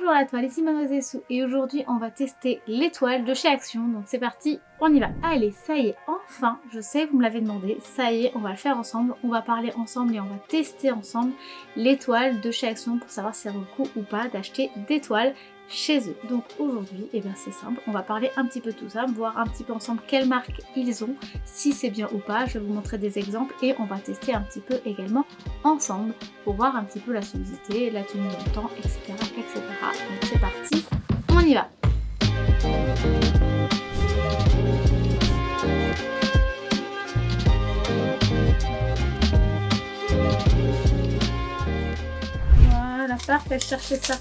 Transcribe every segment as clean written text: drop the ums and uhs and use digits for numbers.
Bonjour à toi, ici Mademoiselle Sou et aujourd'hui on va tester l'étoile de chez Action, donc c'est parti, on y va. Allez, ça y est, enfin, je sais, vous me l'avez demandé, ça y est, on va le faire ensemble, on va parler ensemble et on va tester ensemble l'étoile de chez Action pour savoir si ça vaut le coup ou pas d'acheter des toiles chez eux. Donc aujourd'hui, eh bien c'est simple, on va parler un petit peu de tout ça, voir un petit peu ensemble quelles marques ils ont, si c'est bien ou pas, je vais vous montrer des exemples et on va tester un petit peu également ensemble pour voir un petit peu la solidité, la tenue dans le temps, etc. etc. Donc c'est parti, on y va. Voilà, parfait, cherchez ça.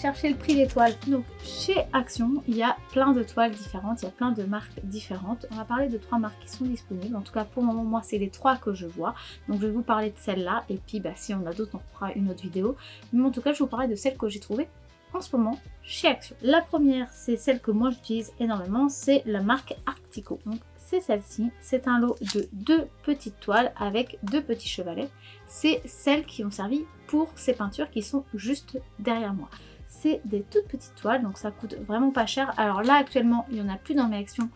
Chercher le prix des toiles. Donc chez Action, il y a plein de toiles différentes, il y a plein de marques différentes. On va parler de 3 marques qui sont disponibles. En tout cas pour le moment, moi c'est les 3 que je vois. Donc je vais vous parler de celle-là et puis si on a d'autres, on fera une autre vidéo. Mais en tout cas, je vais vous parler de celle que j'ai trouvée en ce moment chez Action. La première, c'est celle que moi j'utilise énormément, c'est la marque Arctico. Donc c'est celle-ci, c'est un lot de 2 petites toiles avec 2 petits chevalets. C'est celles qui ont servi pour ces peintures qui sont juste derrière moi. C'est des toutes petites toiles, donc ça coûte vraiment pas cher. Alors là actuellement, il n'y en a plus dans mes actions,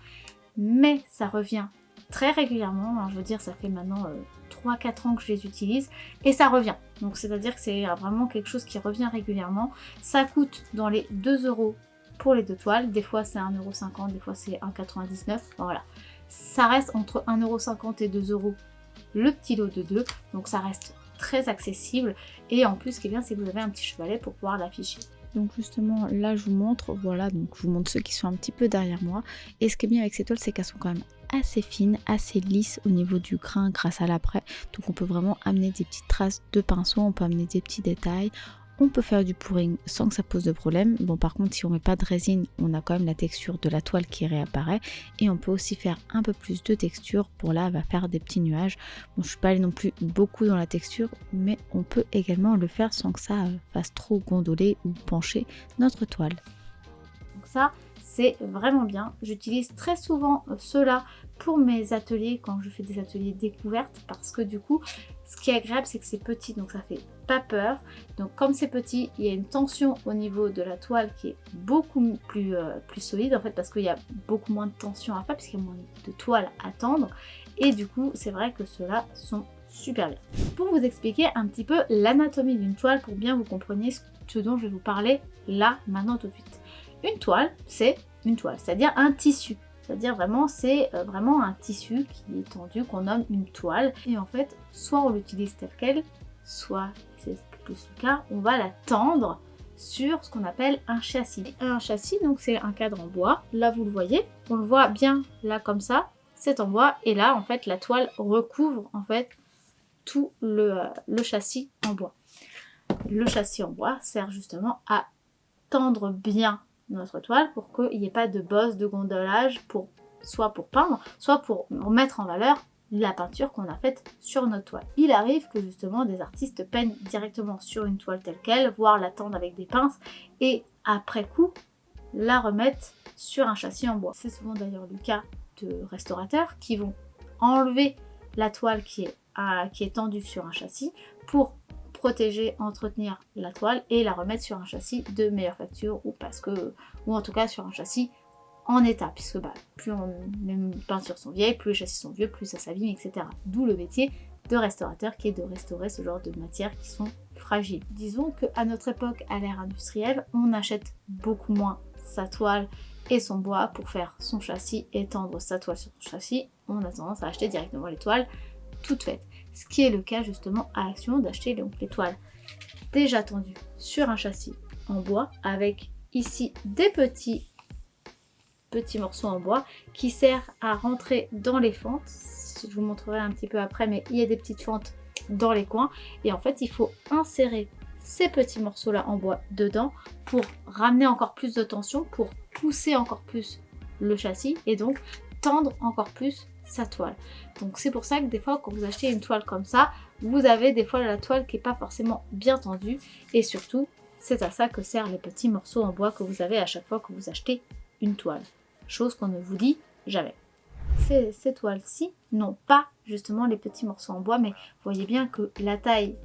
mais ça revient très régulièrement. Alors, je veux dire, ça fait maintenant 3-4 ans que je les utilise et ça revient. Donc c'est-à-dire que c'est vraiment quelque chose qui revient régulièrement. Ça coûte dans les 2 € pour les 2 toiles. Des fois c'est 1,50 €, des fois c'est 1,99 €. Voilà. Ça reste entre 1,50 € et 2 € le petit lot de 2. Donc ça reste très accessible. Et en plus, ce qui est bien, c'est que vous avez un petit chevalet pour pouvoir l'afficher. Donc justement là je vous montre, voilà, donc je vous montre ceux qui sont un petit peu derrière moi. Et ce qui est bien avec ces toiles, c'est qu'elles sont quand même assez fines, assez lisses au niveau du grain grâce à l'apprêt. Donc on peut vraiment amener des petites traces de pinceau, on peut amener des petits détails. On peut faire du pouring sans que ça pose de problème. Bon, par contre, si on met pas de résine, on a quand même la texture de la toile qui réapparaît. Et on peut aussi faire un peu plus de texture. Pour là, on va faire des petits nuages. Bon, je suis pas allée non plus beaucoup dans la texture, mais on peut également le faire sans que ça fasse trop gondoler ou pencher notre toile. Donc ça, c'est vraiment bien. J'utilise très souvent ceux-là pour mes ateliers quand je fais des ateliers découvertes parce que du coup, ce qui est agréable, c'est que c'est petit, donc ça fait pas peur. Donc comme c'est petit, il y a une tension au niveau de la toile qui est beaucoup plus solide en fait parce qu'il y a beaucoup moins de tension à faire puisqu'il y a moins de toile à tendre. Et du coup, c'est vrai que ceux-là sont super bien. Pour vous expliquer un petit peu l'anatomie d'une toile pour bien vous compreniez ce dont je vais vous parler là, maintenant, tout de suite. Une toile, c'est une toile, c'est-à-dire un tissu. C'est-à-dire vraiment, c'est vraiment un tissu qui est tendu, qu'on nomme une toile. Et en fait, soit on l'utilise telle qu'elle, soit, c'est plus le cas, on va la tendre sur ce qu'on appelle un châssis. Un châssis, donc c'est un cadre en bois. Là, vous le voyez, on le voit bien là comme ça, c'est en bois. Et là, en fait, la toile recouvre en fait tout le châssis en bois. Le châssis en bois sert justement à tendre bien notre toile pour qu'il n'y ait pas de bosse, de gondolage, soit pour peindre, soit pour mettre en valeur la peinture qu'on a faite sur notre toile. Il arrive que justement des artistes peignent directement sur une toile telle qu'elle, voire la tendent avec des pinces et après coup la remettent sur un châssis en bois. C'est souvent d'ailleurs le cas de restaurateurs qui vont enlever la toile qui est tendue sur un châssis pour protéger, entretenir la toile et la remettre sur un châssis de meilleure facture ou en tout cas sur un châssis en état puisque plus les peintures sont vieilles, plus les châssis sont vieux, plus ça s'abîme, etc. D'où le métier de restaurateur qui est de restaurer ce genre de matières qui sont fragiles. Disons qu'à notre époque, à l'ère industrielle, on achète beaucoup moins sa toile et son bois pour faire son châssis et tendre sa toile sur son châssis. On a tendance à acheter directement les toiles toutes faites. Ce qui est le cas justement à Action d'acheter les toiles déjà tendues sur un châssis en bois avec ici des petits morceaux en bois qui servent à rentrer dans les fentes. Je vous montrerai un petit peu après, mais il y a des petites fentes dans les coins et en fait il faut insérer ces petits morceaux là en bois dedans pour ramener encore plus de tension, pour pousser encore plus le châssis et donc tendre encore plus sa toile. Donc c'est pour ça que des fois quand vous achetez une toile comme ça, vous avez des fois la toile qui n'est pas forcément bien tendue et surtout c'est à ça que servent les petits morceaux en bois que vous avez à chaque fois que vous achetez une toile. Chose qu'on ne vous dit jamais. Ces toiles-ci n'ont pas justement les petits morceaux en bois, mais vous voyez bien que la taille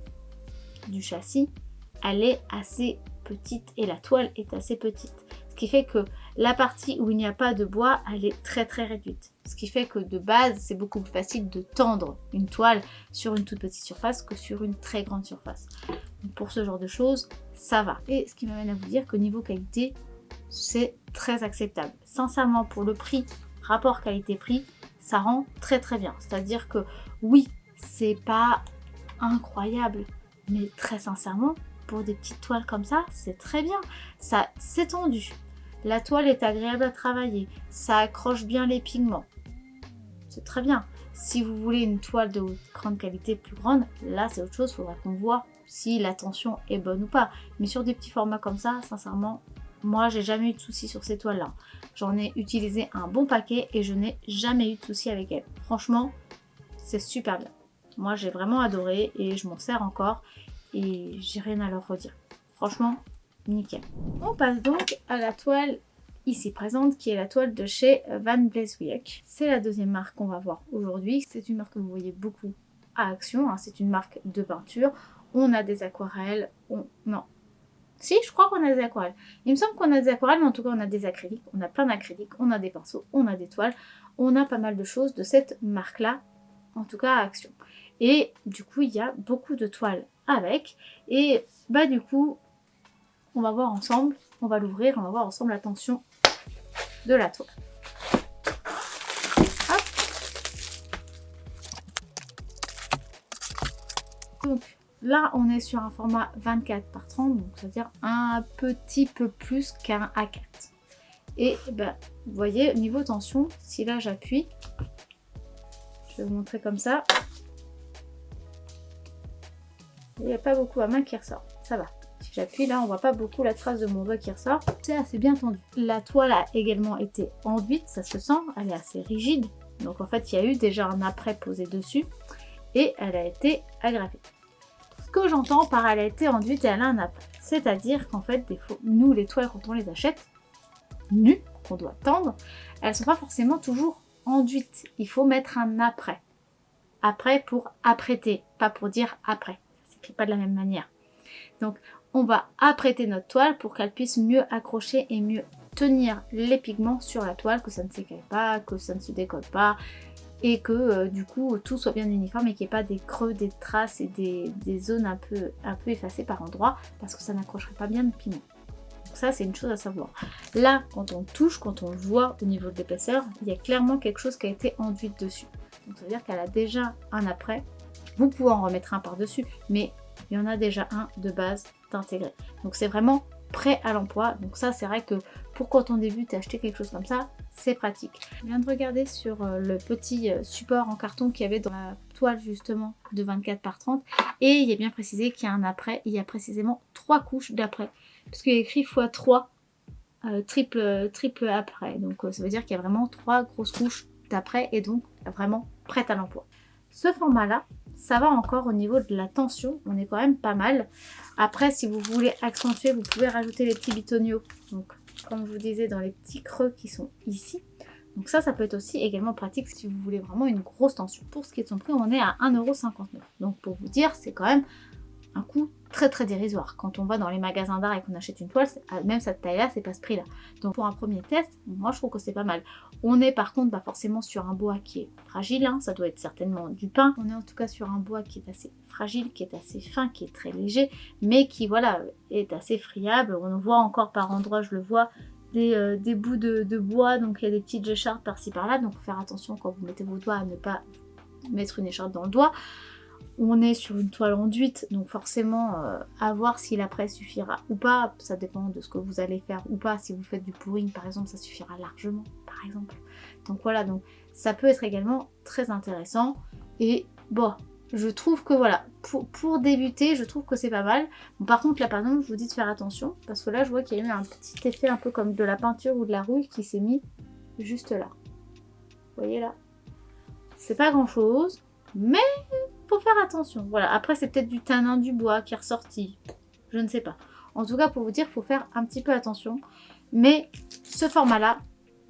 du châssis, elle est assez petite et la toile est assez petite. Ce qui fait que la partie où il n'y a pas de bois, elle est très très réduite. Ce qui fait que de base, c'est beaucoup plus facile de tendre une toile sur une toute petite surface que sur une très grande surface. Donc pour ce genre de choses, ça va. Et ce qui m'amène à vous dire que niveau qualité, c'est très acceptable. Sincèrement, pour le prix, rapport qualité-prix, ça rend très très bien. C'est-à-dire que oui, c'est pas incroyable, mais très sincèrement, pour des petites toiles comme ça, c'est très bien. Ça, c'est tendu. La toile est agréable à travailler. Ça accroche bien les pigments. C'est très bien. Si vous voulez une toile de grande qualité plus grande, là c'est autre chose. Il faudra qu'on voit si la tension est bonne ou pas. Mais sur des petits formats comme ça, sincèrement, moi j'ai jamais eu de soucis sur ces toiles là. J'en ai utilisé un bon paquet et je n'ai jamais eu de soucis avec elles. Franchement, c'est super bien. Moi j'ai vraiment adoré et je m'en sers encore et j'ai rien à leur redire. Franchement, nickel. On passe donc à la toile ici présente qui est la toile de chez Van Bleeswijk. C'est la deuxième marque qu'on va voir aujourd'hui. C'est une marque que vous voyez beaucoup à Action, hein. C'est une marque de peinture. On a des aquarelles, non. Si, je crois qu'on a des aquarelles. Il me semble qu'on a des aquarelles, mais en tout cas on a des acryliques. On a plein d'acryliques, on a des pinceaux, on a des toiles. On a pas mal de choses de cette marque-là, en tout cas à Action. Et du coup, il y a beaucoup de toiles avec. Et bah du coup, on va voir ensemble, on va l'ouvrir, on va voir ensemble la tension de la toile. Hop. Donc là, on est sur un format 24 par 30, donc c'est-à-dire un petit peu plus qu'un A4. Et ben, vous voyez, au niveau tension, si là j'appuie, je vais vous montrer comme ça. Il n'y a pas beaucoup à main qui ressort, ça va. Si j'appuie là, on voit pas beaucoup la trace de mon doigt qui ressort. C'est assez bien tendu. La toile a également été enduite, ça se sent, elle est assez rigide. Donc en fait, il y a eu déjà un après posé dessus et elle a été agrafée. Ce que j'entends par elle a été enduite et elle a un après, c'est-à-dire qu'en fait, nous les toiles quand on les achète nues, qu'on doit tendre, elles sont pas forcément toujours enduites. Il faut mettre un après. Après pour apprêter, pas pour dire après. Ça s'écrit pas de la même manière. Donc on va apprêter notre toile pour qu'elle puisse mieux accrocher et mieux tenir les pigments sur la toile, que ça ne s'écaille pas, que ça ne se décolle pas et que du coup tout soit bien uniforme et qu'il n'y ait pas des creux, des traces et des zones un peu effacées par endroits parce que ça n'accrocherait pas bien le pigment. Donc ça c'est une chose à savoir. Là quand on touche, quand on le voit au niveau de l'épaisseur, il y a clairement quelque chose qui a été enduit dessus. Donc ça veut dire qu'elle a déjà un après. Vous pouvez en remettre un par-dessus, mais il y en a déjà un de base intégré. Donc c'est vraiment prêt à l'emploi. Donc ça c'est vrai que pour quand on débute et acheter quelque chose comme ça, c'est pratique. Je viens de regarder sur le petit support en carton qu'il y avait dans la toile justement de 24 par 30 et il est bien précisé qu'il y a un après. Il y a précisément 3 couches d'après parce qu'il est écrit x3 triple après. Donc ça veut dire qu'il y a vraiment 3 grosses couches d'après et donc vraiment prête à l'emploi. Ce format là, ça va encore au niveau de la tension, on est quand même pas mal. Après, si vous voulez accentuer, vous pouvez rajouter les petits bitonniaux. Donc, comme je vous disais, dans les petits creux qui sont ici. Donc ça peut être aussi également pratique si vous voulez vraiment une grosse tension. Pour ce qui est de son prix, on est à 1,59 €. Donc pour vous dire, c'est quand même un coût très très dérisoire. Quand on va dans les magasins d'art et qu'on achète une toile, même cette taille là, c'est pas ce prix là. Donc pour un premier test, moi je trouve que c'est pas mal. On est par contre forcément sur un bois qui est fragile, hein, ça doit être certainement du pin. On est en tout cas sur un bois qui est assez fragile, qui est assez fin, qui est très léger, mais qui voilà est assez friable. On voit encore par endroits, je le vois, des bouts de bois, donc il y a des petites écharpes par-ci par-là, donc faut faire attention quand vous mettez vos doigts à ne pas mettre une écharpe dans le doigt. On est sur une toile enduite, donc forcément à voir si l'après suffira ou pas, ça dépend de ce que vous allez faire ou pas. Si vous faites du pouring par exemple, ça suffira largement par exemple. Donc voilà, donc ça peut être également très intéressant et bon, je trouve que voilà, pour débuter, je trouve que c'est pas mal. Bon, par contre là par exemple, je vous dis de faire attention parce que là je vois qu'il y a eu un petit effet un peu comme de la peinture ou de la rouille qui s'est mis juste là. Vous voyez là, c'est pas grand chose, mais faut faire attention. Voilà, après c'est peut-être du tanin du bois qui est ressorti, je ne sais pas. En tout cas pour vous dire, faut faire un petit peu attention. Mais ce format là,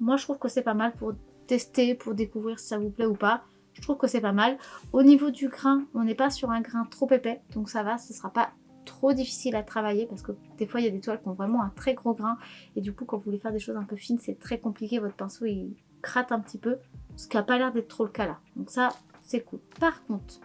moi je trouve que c'est pas mal pour tester, pour découvrir si ça vous plaît ou pas. Je trouve que c'est pas mal. Au niveau du grain, on n'est pas sur un grain trop épais, donc ça va, ce sera pas trop difficile à travailler parce que des fois il y a des toiles qui ont vraiment un très gros grain et du coup quand vous voulez faire des choses un peu fines c'est très compliqué, votre pinceau il gratte un petit peu, ce qui n'a pas l'air d'être trop le cas là. Donc ça c'est cool. Par contre,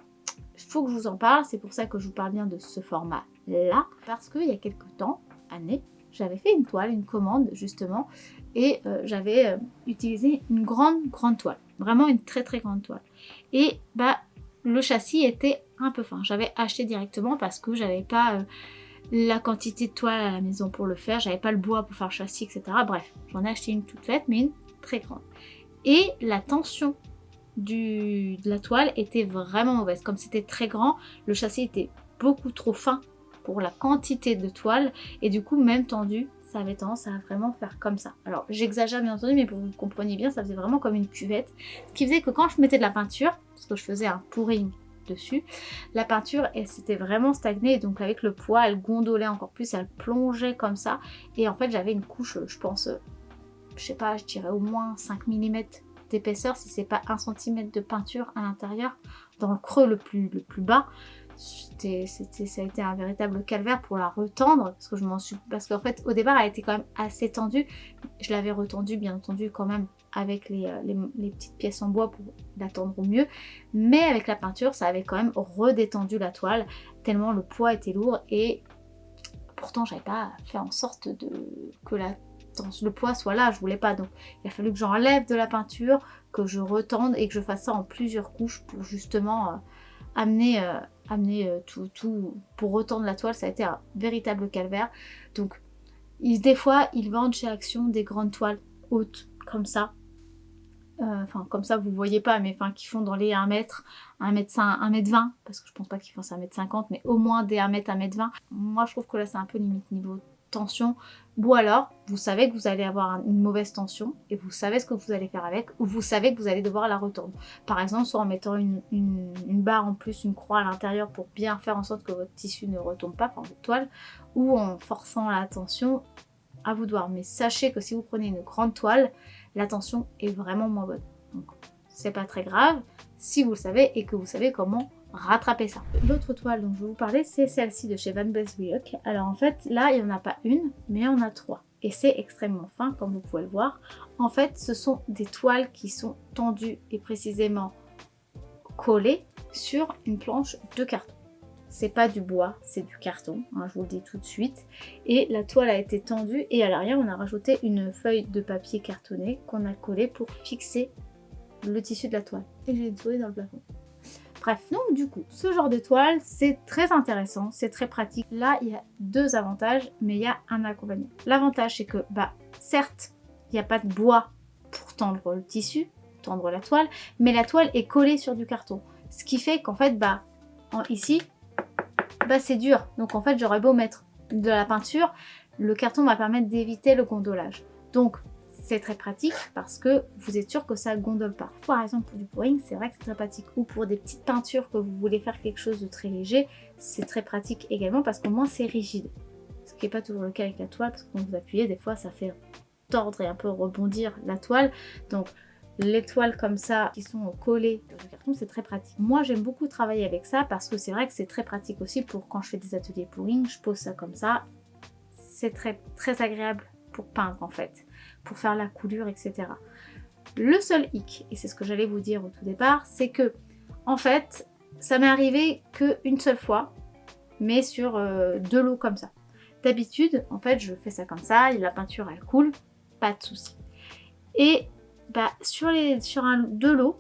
il faut que je vous en parle, c'est pour ça que je vous parle bien de ce format là, parce qu'il y a quelques temps, années, j'avais fait une toile, une commande justement, et j'avais utilisé une grande toile, vraiment une très grande toile. Et bah le châssis était un peu fin. J'avais acheté directement parce que j'avais pas la quantité de toile à la maison pour le faire, j'avais pas le bois pour faire le châssis, etc. Bref, j'en ai acheté une toute faite, mais une très grande. Et la tension de la toile était vraiment mauvaise. Comme c'était très grand, le châssis était beaucoup trop fin pour la quantité de toile et du coup même tendu, ça avait tendance à vraiment faire comme ça. Alors j'exagère bien entendu, mais pour que vous compreniez bien, ça faisait vraiment comme une cuvette, ce qui faisait que quand je mettais de la peinture, parce que je faisais un pouring dessus, la peinture elle s'était vraiment stagnée et donc avec le poids elle gondolait encore plus, elle plongeait comme ça et en fait j'avais une couche, je pense, je sais pas, je dirais au moins 5 mm d'épaisseur si c'est pas 1 cm de peinture à l'intérieur, dans le creux le plus bas. Ça a été un véritable calvaire pour la retendre parce qu'en fait au départ elle était quand même assez tendue, je l'avais retendue bien entendu quand même avec les petites pièces en bois pour la tendre au mieux, mais avec la peinture ça avait quand même redétendu la toile tellement le poids était lourd et pourtant j'avais pas fait en sorte que le poids soit là, je voulais pas, donc il a fallu que j'enlève de la peinture, que je retende et que je fasse ça en plusieurs couches pour justement amener tout pour retendre la toile. Ça a été un véritable calvaire. Donc des fois ils vendent chez Action des grandes toiles hautes comme ça, enfin comme ça vous voyez pas, mais enfin qui font dans les 1 mètre, 1 mètre 20, parce que je pense pas qu'ils fassent 1 mètre 50, mais au moins des 1 mètre 20. Moi je trouve que là c'est un peu limite niveau tension, ou alors vous savez que vous allez avoir une mauvaise tension et vous savez ce que vous allez faire avec, ou vous savez que vous allez devoir la retendre. Par exemple, soit en mettant une barre en plus, une croix à l'intérieur pour bien faire en sorte que votre tissu ne retombe pas, enfin votre toile, ou en forçant la tension, à vous de voir. Mais sachez que si vous prenez une grande toile, la tension est vraiment moins bonne. Donc c'est pas très grave si vous le savez et que vous savez comment rattraper ça. L'autre toile dont je vais vous parler, c'est celle-ci de chez Van Beeswijk. Alors en fait, là, il n'y en a pas une, mais il y en a 3. Et c'est extrêmement fin, comme vous pouvez le voir. En fait, ce sont des toiles qui sont tendues et précisément collées sur une planche de carton. C'est pas du bois, c'est du carton, hein, je vous le dis tout de suite. Et la toile a été tendue et à l'arrière, on a rajouté une feuille de papier cartonné qu'on a collée pour fixer le tissu de la toile. Et j'ai une souris dans le plafond. Bref, donc du coup, ce genre de toile, c'est très intéressant, c'est très pratique. Là, il y a 2 avantages, mais il y a un inconvénient. L'avantage, c'est que, certes, il n'y a pas de bois pour tendre le tissu, tendre la toile, mais la toile est collée sur du carton. Ce qui fait qu'en fait, ici, c'est dur. Donc en fait, j'aurais beau mettre de la peinture, le carton va permettre d'éviter le gondolage. Donc, c'est très pratique parce que vous êtes sûr que ça gondole pas. Par exemple pour du pouring, c'est vrai que c'est très pratique. Ou pour des petites peintures que vous voulez faire quelque chose de très léger, c'est très pratique également parce qu'au moins c'est rigide. Ce qui n'est pas toujours le cas avec la toile parce que quand vous appuyez, des fois ça fait tordre et un peu rebondir la toile. Donc les toiles comme ça qui sont collées sur le carton, c'est très pratique. Moi j'aime beaucoup travailler avec ça parce que c'est vrai que c'est très pratique aussi pour quand je fais des ateliers pouring, je pose ça comme ça. C'est très agréable pour peindre en fait, pour faire la coulure, etc. Le seul hic, et c'est ce que j'allais vous dire au tout départ, c'est que en fait ça m'est arrivé qu'une seule fois, mais sur de l'eau comme ça. D'habitude en fait je fais ça comme ça, la peinture elle coule, pas de souci. Et sur de l'eau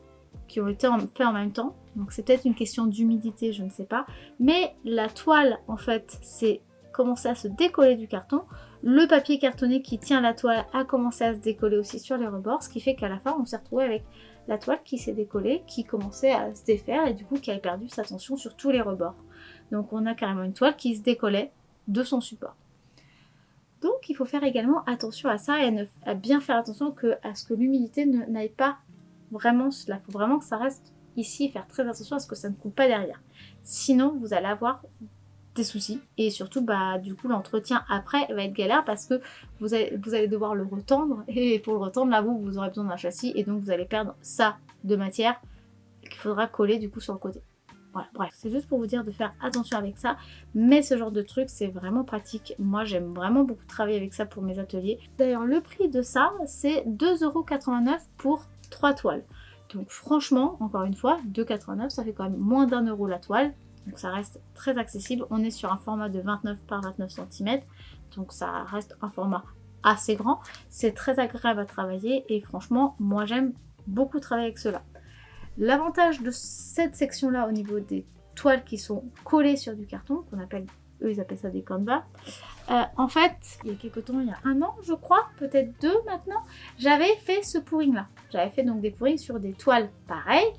qui ont été fait en même temps, donc c'est peut-être une question d'humidité, je ne sais pas, mais la toile en fait c'est commencé à se décoller du carton, le papier cartonné qui tient la toile a commencé à se décoller aussi sur les rebords, ce qui fait qu'à la fin on s'est retrouvé avec la toile qui s'est décollée, qui commençait à se défaire et du coup qui avait perdu sa tension sur tous les rebords. Donc on a carrément une toile qui se décollait de son support. Donc il faut faire également attention à ça et à bien faire attention à ce que l'humidité n'aille pas vraiment cela. Il faut vraiment que ça reste ici et faire très attention à ce que ça ne coule pas derrière. Sinon vous allez avoir des soucis et surtout du coup l'entretien après va être galère parce que vous allez devoir le retendre et pour le retendre là vous aurez besoin d'un châssis et donc vous allez perdre ça de matière qu'il faudra coller du coup sur le côté. Voilà, bref, c'est juste pour vous dire de faire attention avec ça. Mais ce genre de truc, c'est vraiment pratique. Moi, j'aime vraiment beaucoup travailler avec ça pour mes ateliers. D'ailleurs, le prix de ça, c'est 2,89 € pour 3 toiles. Donc franchement, encore une fois, 2,89 €, ça fait quand même moins d'1 € la toile. Donc ça reste très accessible. On est sur un format de 29 par 29 cm. Donc ça reste un format assez grand. C'est très agréable à travailler et franchement, moi j'aime beaucoup travailler avec cela. L'avantage de cette section-là au niveau des toiles qui sont collées sur du carton, qu'on appelle, eux ils appellent ça des canvas. En fait, il y a quelques temps, il y a 1 an je crois, peut-être 2 maintenant, j'avais fait ce pouring là. J'avais fait donc des pourrings sur des toiles pareilles,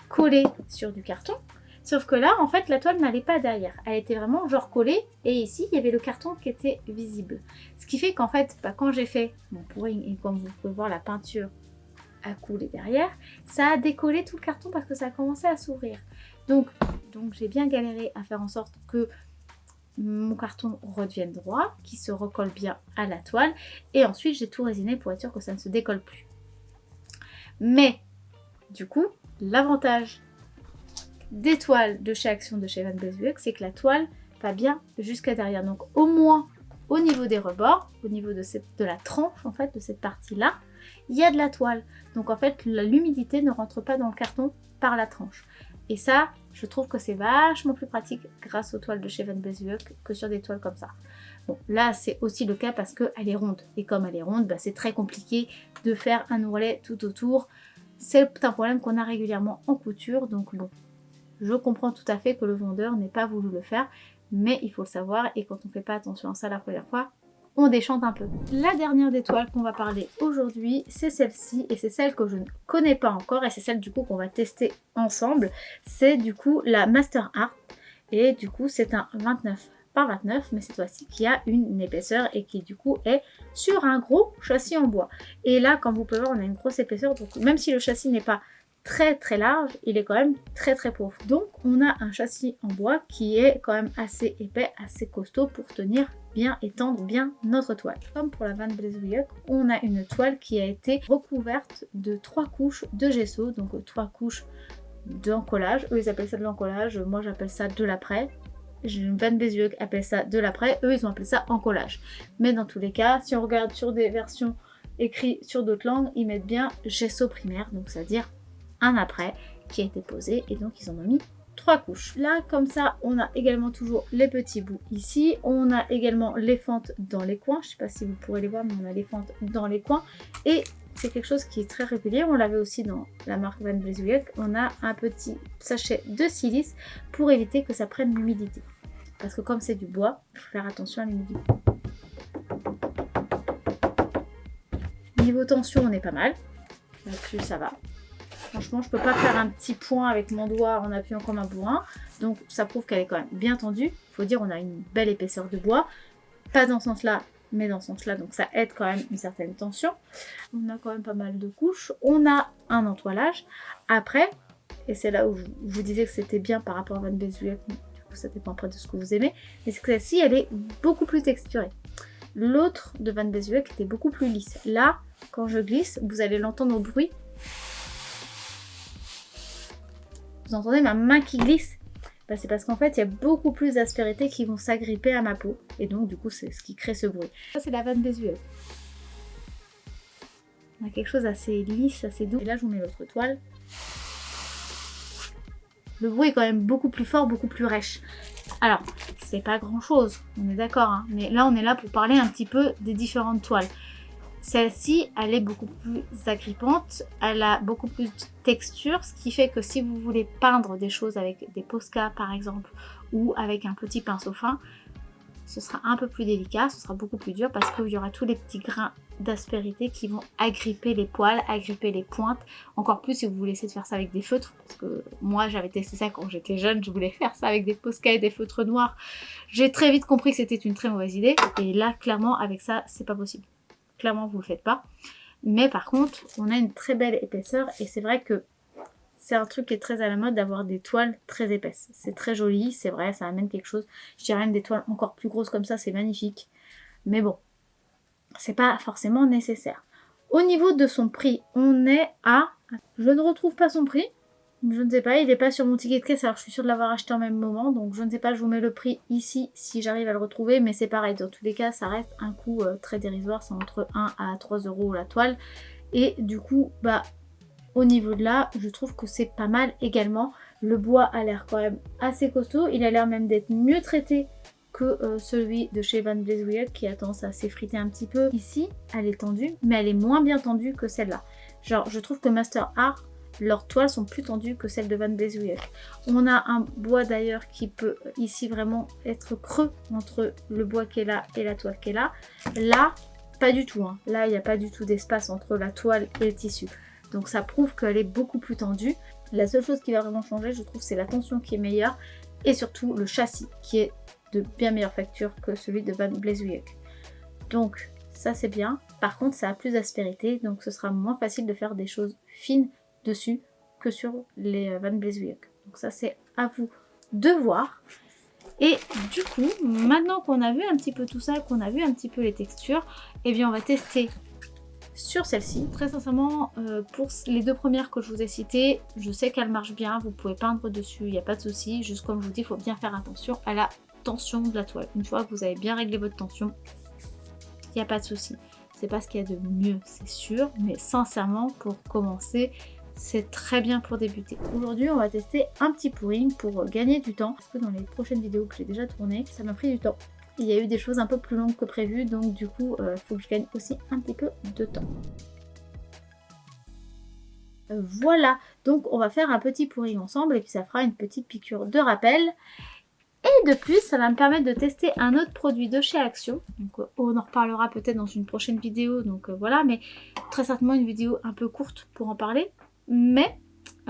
collées sur du carton. Sauf que là, en fait, la toile n'allait pas derrière. Elle était vraiment genre collée et ici, il y avait le carton qui était visible. Ce qui fait qu'en fait, quand j'ai fait mon pouring et comme vous pouvez voir la peinture a coulé derrière, ça a décollé tout le carton parce que ça a commencé à s'ouvrir. Donc j'ai bien galéré à faire en sorte que mon carton redevienne droit, qu'il se recolle bien à la toile. Et ensuite, j'ai tout résiné pour être sûr que ça ne se décolle plus. Mais, du coup, l'avantage des toiles de chez Action de chez Van Bezuick, c'est que la toile va bien jusqu'à derrière. Donc au moins au niveau des rebords, au niveau de la tranche en fait, de cette partie-là, il y a de la toile. Donc en fait l'humidité ne rentre pas dans le carton par la tranche. Et ça, je trouve que c'est vachement plus pratique grâce aux toiles de chez Van Bezuick que sur des toiles comme ça. Bon, là c'est aussi le cas parce qu'elle est ronde. Et comme elle est ronde, bah, c'est très compliqué de faire un ourlet tout autour. C'est un problème qu'on a régulièrement en couture, donc bon. Je comprends tout à fait que le vendeur n'ait pas voulu le faire, mais il faut le savoir et quand on ne fait pas attention à ça la première fois, on déchante un peu. La dernière des toiles qu'on va parler aujourd'hui, c'est celle-ci et c'est celle que je ne connais pas encore et c'est celle du coup qu'on va tester ensemble. C'est du coup la Master Art et du coup c'est un 29 par 29 mais cette fois-ci qui a une épaisseur et qui du coup est sur un gros châssis en bois. Et là comme vous pouvez voir on a une grosse épaisseur donc même si le châssis n'est pas très large, il est quand même très profond. Donc on a un châssis en bois qui est quand même assez épais, assez costaud pour tenir bien et tendre bien notre toile. Comme pour la Van Bezuick, on a une toile qui a été recouverte de 3 couches de gesso, donc 3 couches d'encollage. Eux ils appellent ça de l'encollage, moi j'appelle ça de l'après. Van Bezuick appelle ça de l'après, eux ils ont appelé ça encollage. Mais dans tous les cas, si on regarde sur des versions écrites sur d'autres langues, ils mettent bien gesso primaire, donc c'est-à-dire un après qui a été posé et donc ils en ont mis 3 couches. Là comme ça on a également toujours les petits bouts ici, on a également les fentes dans les coins, je sais pas si vous pourrez les voir mais on a les fentes dans les coins et c'est quelque chose qui est très régulier, on l'avait aussi dans la marque Van Bezuick, on a un petit sachet de silice pour éviter que ça prenne l'humidité parce que comme c'est du bois, il faut faire attention à l'humidité. Niveau tension on est pas mal, là-dessus ça va. Franchement, je peux pas faire un petit point avec mon doigt en appuyant comme un bourrin. Donc ça prouve qu'elle est quand même bien tendue. Il faut dire on a une belle épaisseur de bois. Pas dans ce sens-là, mais dans ce sens-là. Donc ça aide quand même une certaine tension. On a quand même pas mal de couches. On a un entoilage. Après, et c'est là où je vous disais que c'était bien par rapport à Van Bezuick. Du coup, ça dépend après de ce que vous aimez. Mais c'est que celle-ci, elle est beaucoup plus texturée. L'autre de Van Bezuick était beaucoup plus lisse. Là, quand je glisse, vous allez l'entendre au bruit. Vous entendez ma main qui glisse? Bah, c'est parce qu'en fait il y a beaucoup plus d'aspérités qui vont s'agripper à ma peau et donc du coup c'est ce qui crée ce bruit. Ça c'est la Van Bezuick. On a quelque chose assez lisse, assez doux. Et là je vous mets l'autre toile. Le bruit est quand même beaucoup plus fort, beaucoup plus rêche. Alors c'est pas grand chose, on est d'accord, hein, mais là on est là pour parler un petit peu des différentes toiles. Celle-ci, elle est beaucoup plus agrippante, elle a beaucoup plus de texture, ce qui fait que si vous voulez peindre des choses avec des Posca par exemple, ou avec un petit pinceau fin, ce sera un peu plus délicat, ce sera beaucoup plus dur parce qu'il y aura tous les petits grains d'aspérité qui vont agripper les poils, agripper les pointes, encore plus si vous voulez essayer de faire ça avec des feutres, parce que moi j'avais testé ça quand j'étais jeune, je voulais faire ça avec des Posca et des feutres noirs, j'ai très vite compris que c'était une très mauvaise idée, et là clairement avec ça c'est pas possible. Clairement vous le faites pas, mais par contre on a une très belle épaisseur et c'est vrai que c'est un truc qui est très à la mode d'avoir des toiles très épaisses. C'est très joli, c'est vrai, ça amène quelque chose. Je dirais même des toiles encore plus grosses comme ça, c'est magnifique. Mais bon, c'est pas forcément nécessaire. Au niveau de son prix, on est à... Je ne retrouve pas son prix. Je ne sais pas, il n'est pas sur mon ticket de caisse, alors je suis sûre de l'avoir acheté en même moment, donc je ne sais pas, je vous mets le prix ici si j'arrive à le retrouver, mais c'est pareil, dans tous les cas ça reste un coût très dérisoire, c'est entre 1 à 3 € la toile, et du coup, bah au niveau de là, je trouve que c'est pas mal également. Le bois a l'air quand même assez costaud, il a l'air même d'être mieux traité que celui de chez Van Bleeswijk qui a tendance à s'effriter un petit peu. Ici, elle est tendue, mais elle est moins bien tendue que celle-là. Genre, je trouve que Master Art, leurs toiles sont plus tendues que celles de Van Bleeswijk. On a un bois d'ailleurs qui peut ici vraiment être creux entre le bois qui est là et la toile qui est là. Là, pas du tout. Hein. Là, il n'y a pas du tout d'espace entre la toile et le tissu. Donc ça prouve qu'elle est beaucoup plus tendue. La seule chose qui va vraiment changer, je trouve, c'est la tension qui est meilleure et surtout le châssis qui est de bien meilleure facture que celui de Van Bleeswijk. Donc ça c'est bien. Par contre, ça a plus d'aspérité, donc ce sera moins facile de faire des choses fines dessus que sur les Van Bleeswijk. Donc ça c'est à vous de voir. Et du coup, maintenant qu'on a vu un petit peu tout ça, qu'on a vu un petit peu les textures, eh bien on va tester sur celle-ci. Très sincèrement, pour les deux premières que je vous ai citées, je sais qu'elles marchent bien, vous pouvez peindre dessus, il n'y a pas de souci. Juste comme je vous dis, il faut bien faire attention à la tension de la toile. Une fois que vous avez bien réglé votre tension, il n'y a pas de souci. C'est pas ce qu'il y a de mieux, c'est sûr, mais sincèrement, pour commencer, c'est très bien pour débuter. Aujourd'hui, on va tester un petit pouring pour gagner du temps, parce que dans les prochaines vidéos que j'ai déjà tournées, ça m'a pris du temps. Il y a eu des choses un peu plus longues que prévu, donc du coup, il faut que je gagne aussi un petit peu de temps. Voilà, donc on va faire un petit pouring ensemble et puis ça fera une petite piqûre de rappel. Et de plus, ça va me permettre de tester un autre produit de chez Action. Donc on en reparlera peut-être dans une prochaine vidéo, donc voilà, mais très certainement une vidéo un peu courte pour en parler. Mais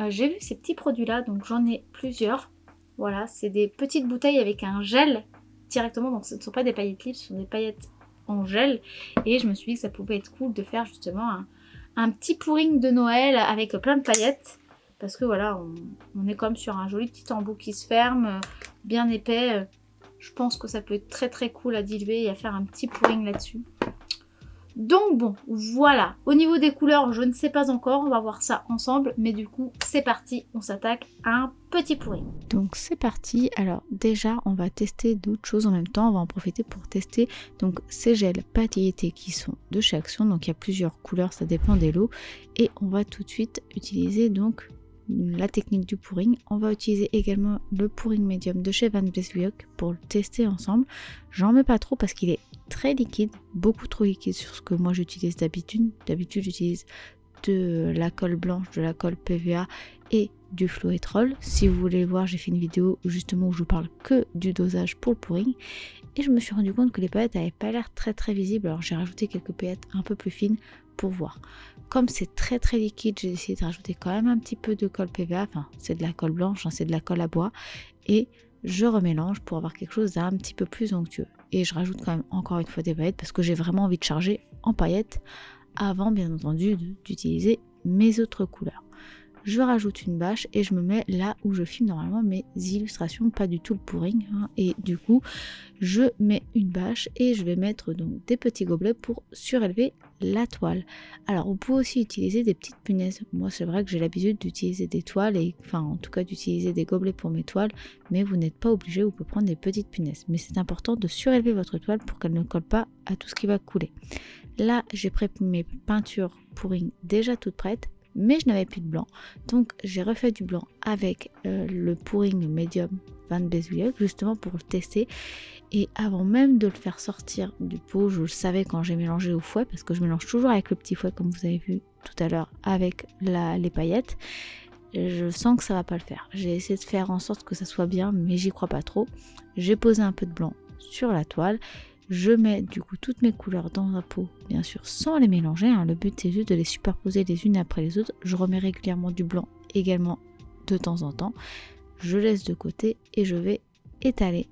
j'ai vu ces petits produits-là, donc j'en ai plusieurs. Voilà, c'est des petites bouteilles avec un gel directement, donc ce ne sont pas des paillettes libres, ce sont des paillettes en gel. Et je me suis dit que ça pouvait être cool de faire justement un petit pouring de Noël avec plein de paillettes. Parce que voilà, on est comme sur un joli petit embout qui se ferme, bien épais. Je pense que ça peut être très très cool à diluer et à faire un petit pouring là-dessus. Donc bon, voilà. Au niveau des couleurs, je ne sais pas encore. On va voir ça ensemble. Mais du coup, c'est parti. On s'attaque à un petit pouring. Donc c'est parti. Alors déjà, on va tester d'autres choses en même temps. On va en profiter pour tester donc ces gels pailletés qui sont de chez Action. Donc il y a plusieurs couleurs, ça dépend des lots. Et on va tout de suite utiliser donc la technique du pouring. On va utiliser également le pouring médium de chez Van Bleeswijk pour le tester ensemble. J'en mets pas trop parce qu'il est très liquide, beaucoup trop liquide sur ce que moi j'utilise d'habitude. D'habitude j'utilise de la colle blanche, de la colle PVA et du Floetrol. Si vous voulez voir, j'ai fait une vidéo justement où je vous parle que du dosage pour le pouring. Et je me suis rendu compte que les paillettes n'avaient pas l'air très très visibles. Alors j'ai rajouté quelques paillettes un peu plus fines pour voir. Comme c'est très très liquide, j'ai décidé de rajouter quand même un petit peu de colle PVA. Enfin, c'est de la colle blanche, hein, c'est de la colle à bois. Et je remélange pour avoir quelque chose d'un petit peu plus onctueux. Et je rajoute quand même encore une fois des paillettes parce que j'ai vraiment envie de charger en paillettes avant bien entendu d'utiliser mes autres couleurs. Je rajoute une bâche et je me mets là où je filme normalement mes illustrations, pas du tout le pouring. Hein, et du coup, je mets une bâche et je vais mettre donc des petits gobelets pour surélever la toile. Alors, vous pouvez aussi utiliser des petites punaises. Moi, c'est vrai que j'ai l'habitude d'utiliser des toiles, enfin en tout cas d'utiliser des gobelets pour mes toiles, mais vous n'êtes pas obligé, vous pouvez prendre des petites punaises. Mais c'est important de surélever votre toile pour qu'elle ne colle pas à tout ce qui va couler. Là, j'ai préparé mes peintures pouring déjà toutes prêtes. Mais je n'avais plus de blanc, donc j'ai refait du blanc avec le pouring médium Van Bleeswijk justement pour le tester. Et avant même de le faire sortir du pot, je le savais quand j'ai mélangé au fouet, parce que je mélange toujours avec le petit fouet comme vous avez vu tout à l'heure avec les paillettes. Je sens que ça va pas le faire. J'ai essayé de faire en sorte que ça soit bien, mais j'y crois pas trop. J'ai posé un peu de blanc sur la toile. Je mets du coup toutes mes couleurs dans un pot, bien sûr sans les mélanger, hein. Le but c'est juste de les superposer les unes après les autres. Je remets régulièrement du blanc également de temps en temps. Je laisse de côté et je vais étaler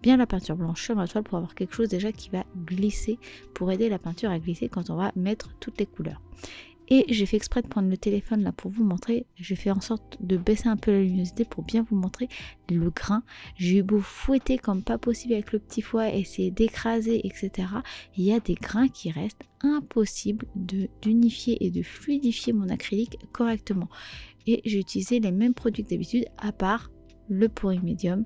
bien la peinture blanche sur ma toile pour avoir quelque chose déjà qui va glisser, pour aider la peinture à glisser quand on va mettre toutes les couleurs. Et j'ai fait exprès de prendre le téléphone là pour vous montrer, j'ai fait en sorte de baisser un peu la luminosité pour bien vous montrer le grain. J'ai eu beau fouetter comme pas possible avec le petit fouet, essayer d'écraser, etc. Il y a des grains qui restent impossibles d'unifier et de fluidifier mon acrylique correctement. et j'ai utilisé les mêmes produits que d'habitude à part le pouring médium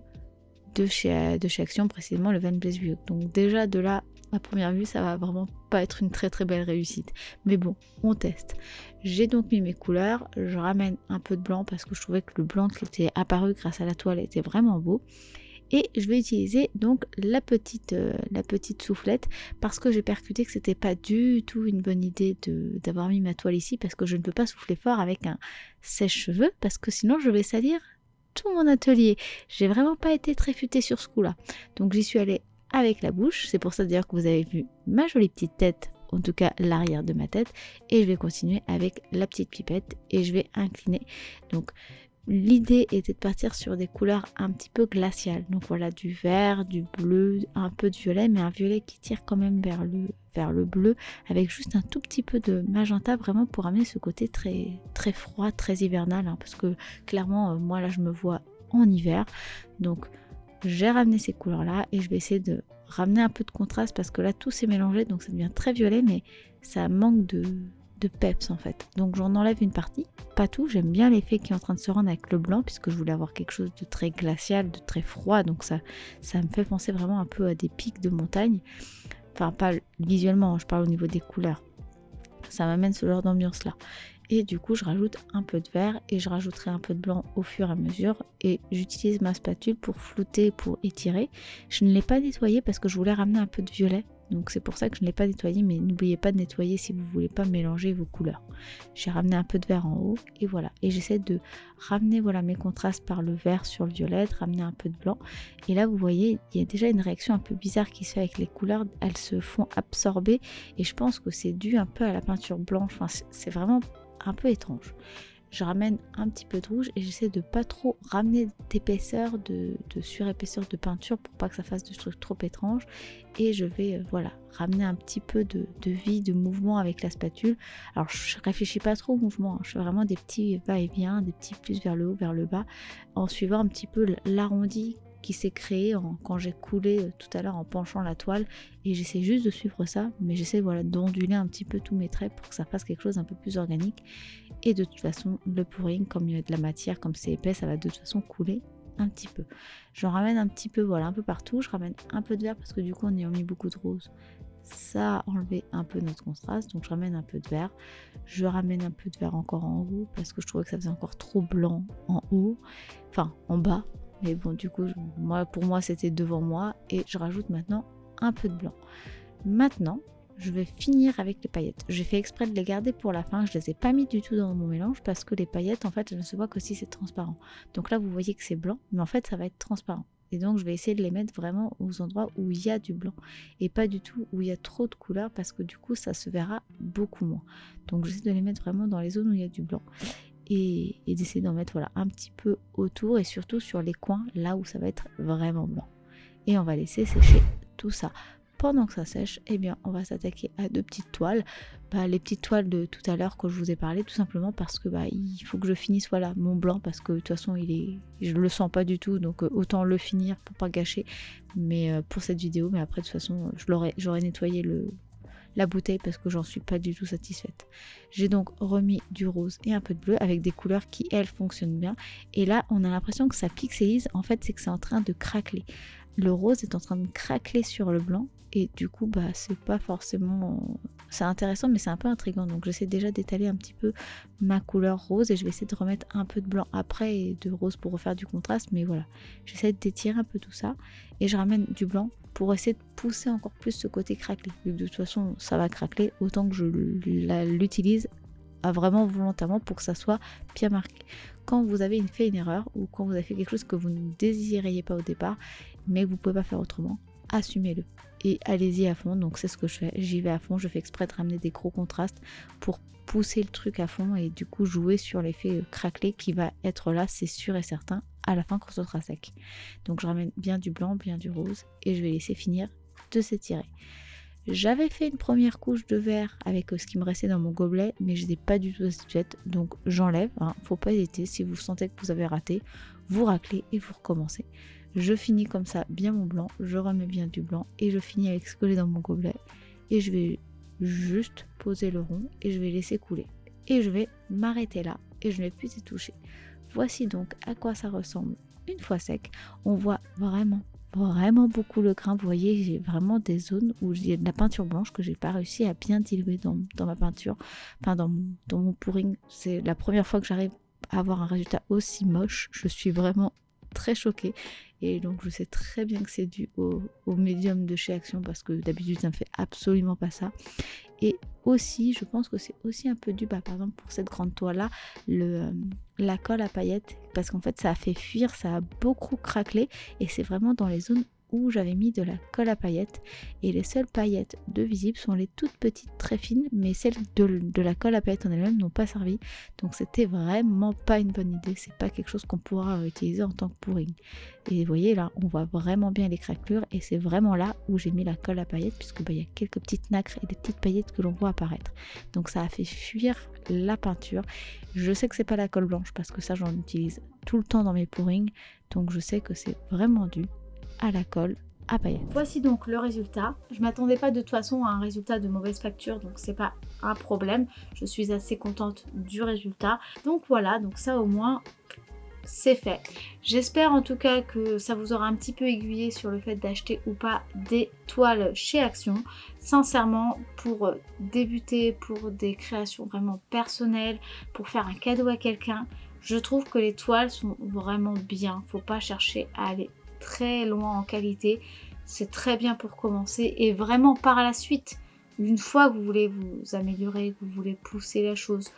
de chez Action, précisément le Van Blaze Bio. Donc déjà de là, à première vue, ça va vraiment pas être une très très belle réussite. Mais bon, on teste. J'ai donc mis mes couleurs, je ramène un peu de blanc parce que je trouvais que le blanc qui était apparu grâce à la toile était vraiment beau. Et je vais utiliser donc la petite soufflette parce que j'ai percuté que c'était pas du tout une bonne idée d'avoir mis ma toile ici, parce que je ne peux pas souffler fort avec un sèche-cheveux parce que sinon je vais salir tout mon atelier. J'ai vraiment pas été très futée sur ce coup-là. Donc j'y suis allée avec la bouche. C'est pour ça d'ailleurs que vous avez vu ma jolie petite tête, en tout cas l'arrière de ma tête. Et je vais continuer avec la petite pipette et je vais incliner. Donc l'idée était de partir sur des couleurs un petit peu glaciales. Donc voilà, du vert, du bleu, un peu de violet, mais un violet qui tire quand même vers le bleu, avec juste un tout petit peu de magenta, vraiment pour amener ce côté très, très froid, très hivernal, hein, parce que clairement, moi là je me vois en hiver. Donc j'ai ramené ces couleurs là et je vais essayer de ramener un peu de contraste parce que là tout s'est mélangé, donc ça devient très violet, mais ça manque de peps en fait. Donc j'en enlève une partie, pas tout. J'aime bien l'effet qui est en train de se rendre avec le blanc, puisque je voulais avoir quelque chose de très glacial, de très froid, donc ça me fait penser vraiment un peu à des pics de montagne. Enfin pas visuellement, hein, je parle au niveau des couleurs. Ça m'amène ce genre d'ambiance là. Et du coup je rajoute un peu de vert et je rajouterai un peu de blanc au fur et à mesure, et j'utilise ma spatule pour flouter, pour étirer. Je ne l'ai pas nettoyé parce que je voulais ramener un peu de violet, donc c'est pour ça que je ne l'ai pas nettoyé, mais n'oubliez pas de nettoyer si vous ne voulez pas mélanger vos couleurs. J'ai ramené un peu de vert en haut et voilà, et j'essaie de ramener voilà mes contrastes par le vert sur le violet, de ramener un peu de blanc, et là vous voyez il y a déjà une réaction un peu bizarre qui se fait avec les couleurs, elles se font absorber et je pense que c'est dû un peu à la peinture blanche, enfin c'est vraiment un peu étrange. Je ramène un petit peu de rouge et j'essaie de pas trop ramener d'épaisseur, de surépaisseur de peinture pour pas que ça fasse de trucs trop étranges, et je vais voilà ramener un petit peu de vie, de mouvement avec la spatule. Alors je réfléchis pas trop au mouvement, hein. Je fais vraiment des petits va-et-vient, des petits plus vers le haut, vers le bas, en suivant un petit peu l'arrondi qui s'est créé quand j'ai coulé tout à l'heure en penchant la toile, et j'essaie juste de suivre ça, mais j'essaie voilà d'onduler un petit peu tous mes traits pour que ça fasse quelque chose d'un peu plus organique. Et de toute façon le pouring, comme il y a de la matière, comme c'est épais, ça va de toute façon couler un petit peu. J'en ramène un petit peu, voilà, un peu partout. Je ramène un peu de vert parce que du coup en ayant mis beaucoup de rose, ça a enlevé un peu notre contraste, donc je ramène un peu de vert. Je ramène un peu de vert encore en haut parce que je trouvais que ça faisait encore trop blanc en haut, enfin en bas. Mais bon, du coup, pour moi, c'était devant moi. Et je rajoute maintenant un peu de blanc. Maintenant, je vais finir avec les paillettes. J'ai fait exprès de les garder pour la fin. Je les ai pas mis du tout dans mon mélange parce que les paillettes, en fait, elles ne se voient que si c'est transparent. Donc là, vous voyez que c'est blanc, mais en fait, ça va être transparent. Et donc, je vais essayer de les mettre vraiment aux endroits où il y a du blanc. Et pas du tout où il y a trop de couleurs parce que du coup, ça se verra beaucoup moins. Donc, j'essaie de les mettre vraiment dans les zones où il y a du blanc. Et d'essayer d'en mettre voilà, un petit peu autour et surtout sur les coins là où ça va être vraiment blanc. Et on va laisser sécher tout ça. Pendant que ça sèche, eh bien, on va s'attaquer à deux petites toiles. Les petites toiles de tout à l'heure que je vous ai parlé, tout simplement parce que il faut que je finisse voilà, mon blanc, parce que de toute façon je le sens pas du tout, donc autant le finir pour pas gâcher, mais pour cette vidéo. Mais après de toute façon j'aurais nettoyé la bouteille parce que j'en suis pas du tout satisfaite. J'ai donc remis du rose et un peu de bleu avec des couleurs qui elles fonctionnent bien, et là on a l'impression que ça pixelise. En fait c'est que c'est en train de craqueler, le rose est en train de craqueler sur le blanc, et du coup c'est pas forcément, c'est intéressant mais c'est un peu intriguant. Donc j'essaie déjà d'étaler un petit peu ma couleur rose et je vais essayer de remettre un peu de blanc après et de rose pour refaire du contraste, mais voilà, j'essaie d'étirer un peu tout ça et je ramène du blanc pour essayer de pousser encore plus ce côté craquelé. Vu que de toute façon ça va craqueler, autant que je l'utilise vraiment volontairement pour que ça soit bien marqué. Quand vous avez fait une erreur ou quand vous avez fait quelque chose que vous ne désiriez pas au départ mais que vous ne pouvez pas faire autrement, assumez-le et allez-y à fond. Donc c'est ce que je fais, j'y vais à fond, je fais exprès de ramener des gros contrastes pour pousser le truc à fond et du coup jouer sur l'effet craquelé qui va être là, c'est sûr et certain, à la fin quand ce sera sec. Donc je ramène bien du blanc, bien du rose et je vais laisser finir de s'étirer. J'avais fait une première couche de vert avec ce qui me restait dans mon gobelet, mais je n'étais pas du tout satisfaite, donc j'enlève, faut pas hésiter, si vous sentez que vous avez raté, vous raclez et vous recommencez. Je finis comme ça bien mon blanc, je remets bien du blanc et je finis avec ce que j'ai dans mon gobelet et je vais juste poser le rond et je vais laisser couler. Et je vais m'arrêter là et je ne vais plus y toucher. Voici donc à quoi ça ressemble une fois sec. On voit vraiment beaucoup le grain. Vous voyez, j'ai vraiment des zones où j'ai de la peinture blanche que j'ai pas réussi à bien diluer dans ma peinture, enfin dans mon pouring. C'est la première fois que j'arrive à avoir un résultat aussi moche. Je suis vraiment très choquée, et donc je sais très bien que c'est dû au médium de chez Action, parce que d'habitude ça ne fait absolument pas ça. Et aussi, je pense que c'est aussi un peu dû, par exemple pour cette grande toile là, la colle à paillettes, parce qu'en fait ça a fait fuir, ça a beaucoup craquelé, et c'est vraiment dans les zones où j'avais mis de la colle à paillettes, et les seules paillettes de visibles sont les toutes petites très fines, mais celles de la colle à paillettes en elle-même n'ont pas servi, donc c'était vraiment pas une bonne idée, c'est pas quelque chose qu'on pourra utiliser en tant que pouring. Et vous voyez là, on voit vraiment bien les craquelures, et c'est vraiment là où j'ai mis la colle à paillettes, puisque il y a quelques petites nacres et des petites paillettes que l'on voit apparaître, donc ça a fait fuir la peinture. Je sais que c'est pas la colle blanche, parce que ça j'en utilise tout le temps dans mes pourings, donc je sais que c'est vraiment dû à la colle à paillettes. Voici donc le résultat. Je m'attendais pas de toute façon à un résultat de mauvaise facture, donc c'est pas un problème. Je suis assez contente du résultat. Donc voilà, donc ça au moins c'est fait. J'espère en tout cas que ça vous aura un petit peu aiguillé sur le fait d'acheter ou pas des toiles chez Action. Sincèrement, pour débuter, pour des créations vraiment personnelles, pour faire un cadeau à quelqu'un, je trouve que les toiles sont vraiment bien. Faut pas chercher à aller très loin en qualité, c'est très bien pour commencer, et vraiment par la suite, une fois que vous voulez vous améliorer, que vous voulez pousser la chose,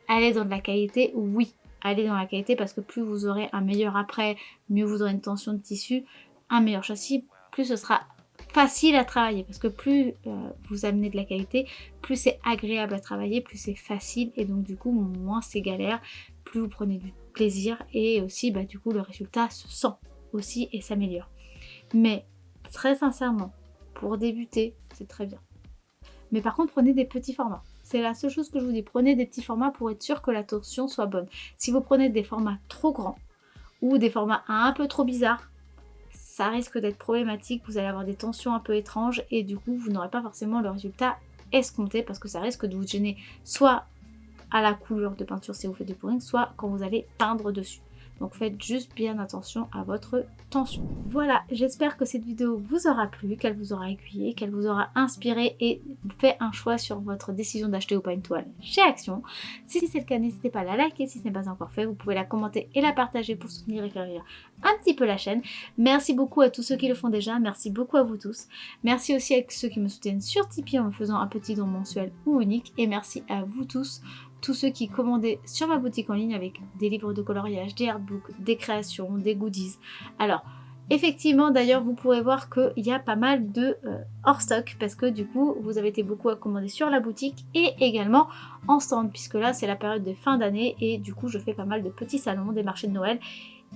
aller dans de la qualité, oui, allez dans la qualité, parce que plus vous aurez un meilleur après, mieux vous aurez une tension de tissu, un meilleur châssis, plus ce sera facile à travailler, parce que plus vous amenez de la qualité, plus c'est agréable à travailler, plus c'est facile, et donc du coup moins c'est galère, plus vous prenez du plaisir, et aussi du coup le résultat se sent aussi et s'améliore. Mais très sincèrement, pour débuter, c'est très bien. Mais par contre, prenez des petits formats. C'est la seule chose que je vous dis, prenez des petits formats pour être sûr que la torsion soit bonne. Si vous prenez des formats trop grands ou des formats un peu trop bizarres, ça risque d'être problématique, vous allez avoir des tensions un peu étranges, et du coup vous n'aurez pas forcément le résultat escompté, parce que ça risque de vous gêner soit à la couleur de peinture si vous faites du pouring, soit quand vous allez peindre dessus. Donc faites juste bien attention à votre tension. Voilà, j'espère que cette vidéo vous aura plu, qu'elle vous aura aiguillé, qu'elle vous aura inspiré et fait un choix sur votre décision d'acheter ou pas une toile chez Action. Si c'est le cas, n'hésitez pas à la liker si ce n'est pas encore fait. Vous pouvez la commenter et la partager pour soutenir et faire rire un petit peu la chaîne. Merci beaucoup à tous ceux qui le font déjà, merci beaucoup à vous tous. Merci aussi à ceux qui me soutiennent sur Tipeee en me faisant un petit don mensuel ou unique, et merci à vous tous ceux qui commandaient sur ma boutique en ligne avec des livres de coloriage, des artbooks, des créations, des goodies. Alors, effectivement, d'ailleurs, vous pourrez voir qu'il y a pas mal de hors stock, parce que du coup, vous avez été beaucoup à commander sur la boutique et également en stand, puisque là, c'est la période de fin d'année, et du coup, je fais pas mal de petits salons, des marchés de Noël,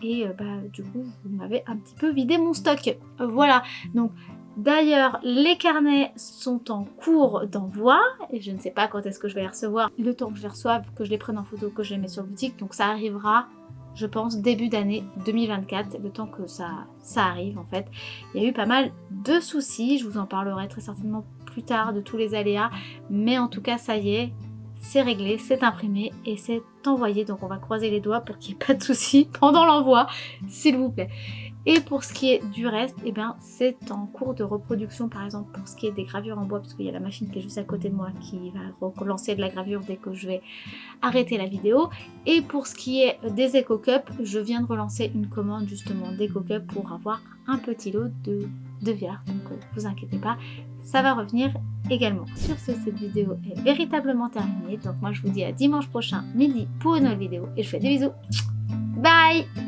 et du coup, vous m'avez un petit peu vidé mon stock. Voilà, donc... D'ailleurs, les carnets sont en cours d'envoi, et je ne sais pas quand est-ce que je vais les recevoir. Le temps que je les reçoive, que je les prenne en photo, que je les mets sur boutique, donc ça arrivera, je pense, début d'année 2024, le temps que ça arrive en fait. Il y a eu pas mal de soucis, je vous en parlerai très certainement plus tard de tous les aléas, mais en tout cas ça y est, c'est réglé, c'est imprimé et c'est envoyé, donc on va croiser les doigts pour qu'il n'y ait pas de soucis pendant l'envoi, s'il vous plaît. Et pour ce qui est du reste, eh bien, c'est en cours de reproduction, par exemple pour ce qui est des gravures en bois, parce qu'il y a la machine qui est juste à côté de moi qui va relancer de la gravure dès que je vais arrêter la vidéo. Et pour ce qui est des Eco Cups, je viens de relancer une commande justement d'Eco Cups pour avoir un petit lot de VR, donc vous inquiétez pas, ça va revenir également. Sur ce, cette vidéo est véritablement terminée, donc moi je vous dis à dimanche prochain midi pour une nouvelle vidéo, et je vous fais des bisous. Bye!